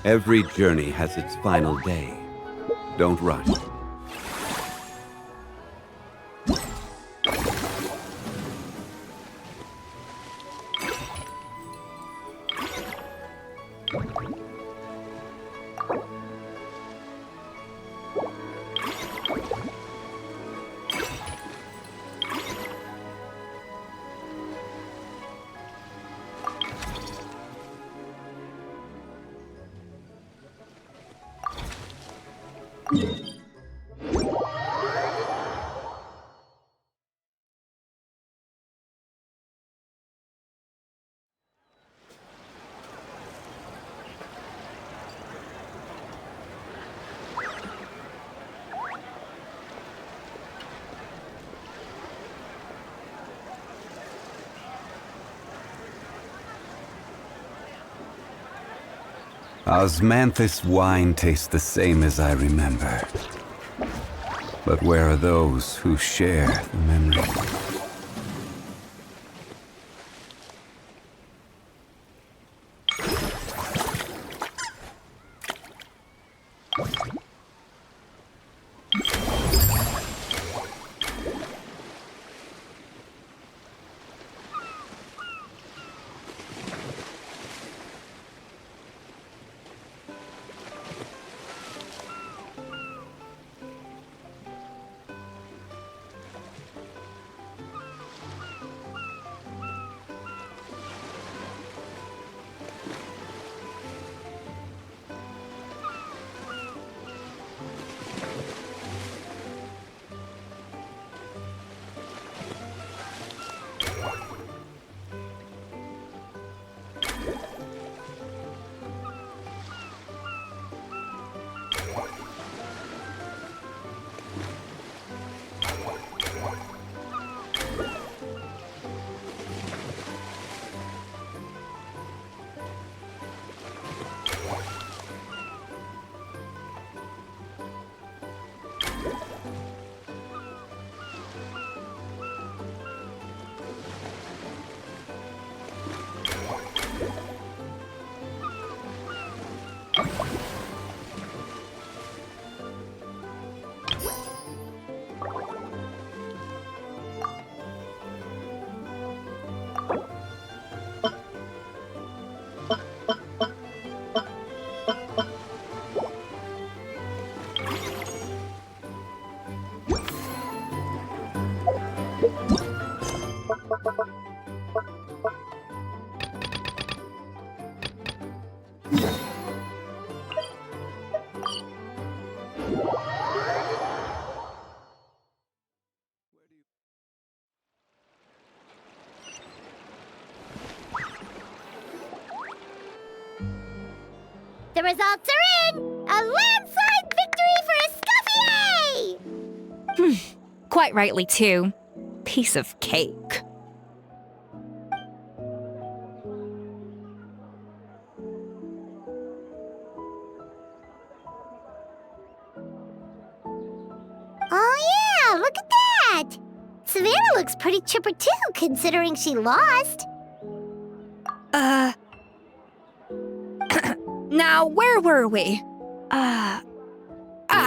Every journey has its final day. Don't rush. Osmanthus wine tastes the same as I remember. But where are those who share the memory? The results are in! A landslide victory for Escoffier! Quite rightly, too. Piece of cake. Oh yeah, look at that! Savannah looks pretty chipper too, considering she lost. Now, where were we?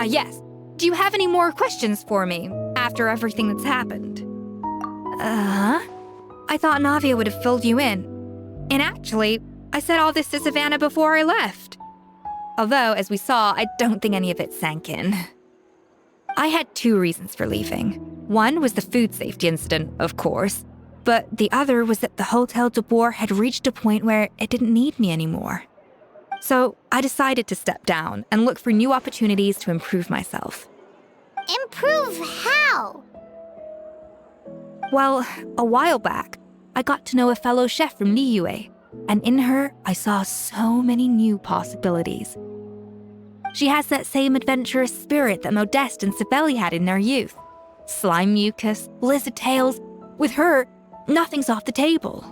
Yes. Do you have any more questions for me after everything that's happened? I thought Navia would have filled you in. And actually, I said all this to Savannah before I left. Although, as we saw, I don't think any of it sank in. I had two reasons for leaving. One was the food safety incident, of course, but the other was that the Hotel de Boer had reached a point where it didn't need me anymore. So I decided to step down and look for new opportunities to improve myself. Improve how? Well, a while back, I got to know a fellow chef from Liyue, and in her, I saw so many new possibilities. She has that same adventurous spirit that Modeste and Sibeli had in their youth. Slime mucus, lizard tails. With her, nothing's off the table.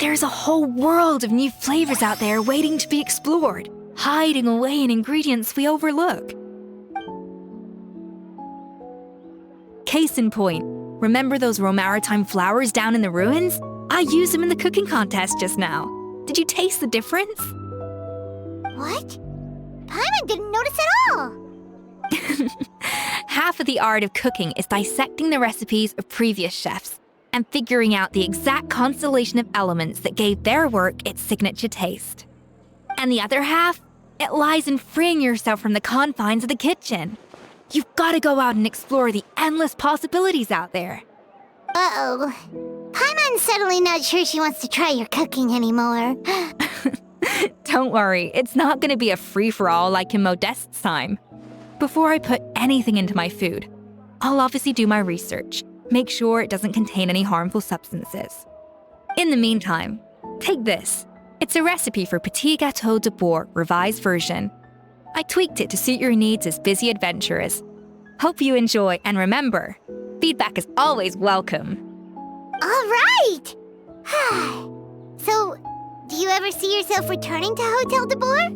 There's a whole world of new flavors out there waiting to be explored, hiding away in ingredients we overlook. Case in point, remember those Romaritime flowers down in the ruins? I used them in the cooking contest just now. Did you taste the difference? What? Paimon didn't notice at all. Half of the art of cooking is dissecting the recipes of previous chefs and figuring out the exact constellation of elements that gave their work its signature taste. And the other half, it lies in freeing yourself from the confines of the kitchen. You've got to go out and explore the endless possibilities out there. Uh-oh. Paimon's suddenly not sure she wants to try your cooking anymore. Don't worry, it's not going to be a free-for-all like in Modeste's time. Before I put anything into my food, I'll obviously do my research, make sure it doesn't contain any harmful substances. In the meantime, take this. It's a recipe for Petit Gâteau de Bourg revised version. I tweaked it to suit your needs as busy adventurers. Hope you enjoy, and remember, feedback is always welcome. All right! So, do you ever see yourself returning to Hotel de Bourg?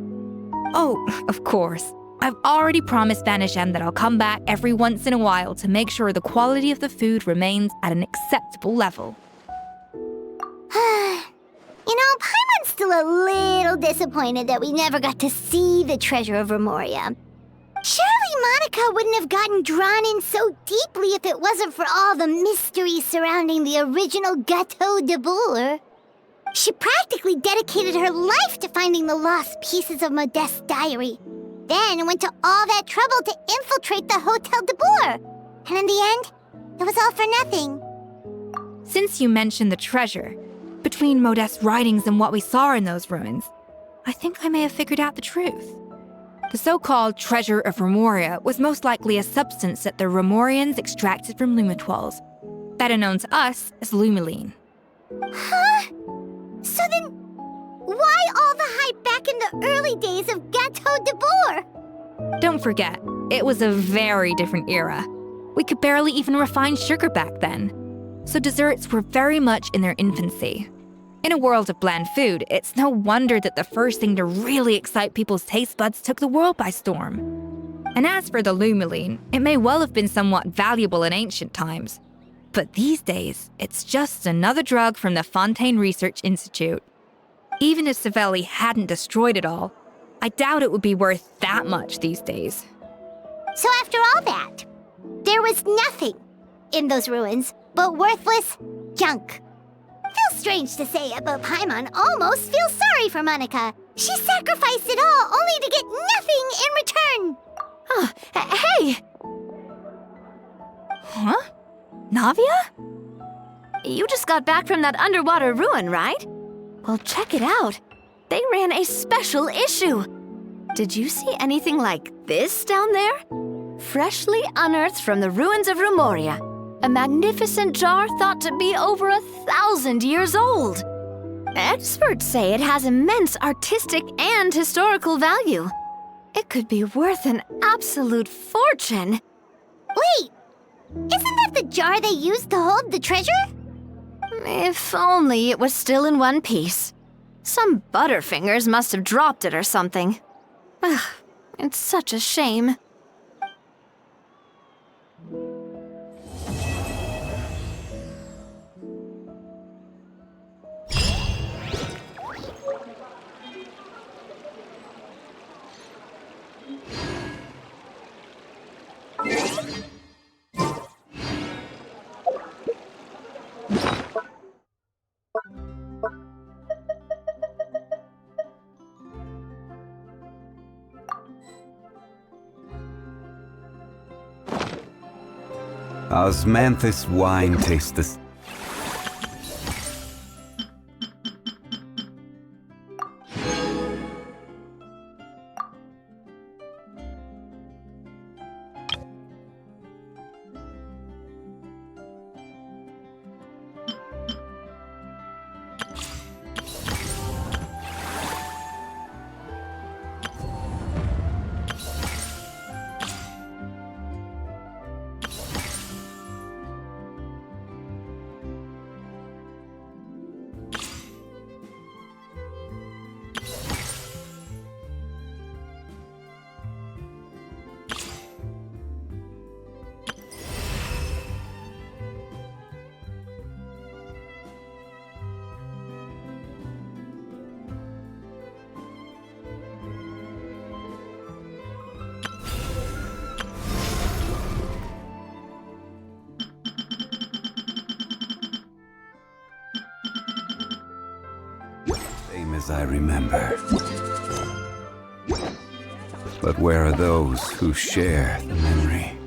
Oh, of course. I've already promised Vanishem that I'll come back every once in a while to make sure the quality of the food remains at an acceptable level. You know, Paimon's still a little disappointed that we never got to see the treasure of Remoria. Surely Monica wouldn't have gotten drawn in so deeply if it wasn't for all the mystery surrounding the original Gâteau de Bourg. She practically dedicated her life to finding the lost pieces of Modeste's diary. Then went to all that trouble to infiltrate the Hotel de Bourg. And in the end, it was all for nothing. Since you mentioned the treasure, between Modeste's writings and what we saw in those ruins, I think I may have figured out the truth. The so-called treasure of Remoria was most likely a substance that the Remorians extracted from Lumitoiles, better known to us as Lumiline. Huh? So then, why all the hype back in the early days of Gâteau de Bourg? Don't forget, it was a very different era. We could barely even refine sugar back then, so desserts were very much in their infancy. In a world of bland food, it's no wonder that the first thing to really excite people's taste buds took the world by storm. And as for the Lumiline, it may well have been somewhat valuable in ancient times. But these days, it's just another drug from the Fontaine Research Institute. Even if Sibeli hadn't destroyed it all, I doubt it would be worth that much these days. So after all that, there was nothing in those ruins but worthless junk. Feels strange to say it, but Paimon almost feels sorry for Monica. She sacrificed it all only to get nothing in return. Hey! Huh? Navia? You just got back from that underwater ruin, right? Well, check it out. They ran a special issue. Did you see anything like this down there? Freshly unearthed from the ruins of Remoria. A magnificent jar thought to be over 1,000 years old. Experts say it has immense artistic and historical value. It could be worth an absolute fortune. Wait, isn't that the jar they used to hold the treasure? If only it was still in one piece. Some butterfingers must have dropped it or something. Ugh, it's such a shame. Osmanthus wine tastes the... as I remember. But where are those who share the memory?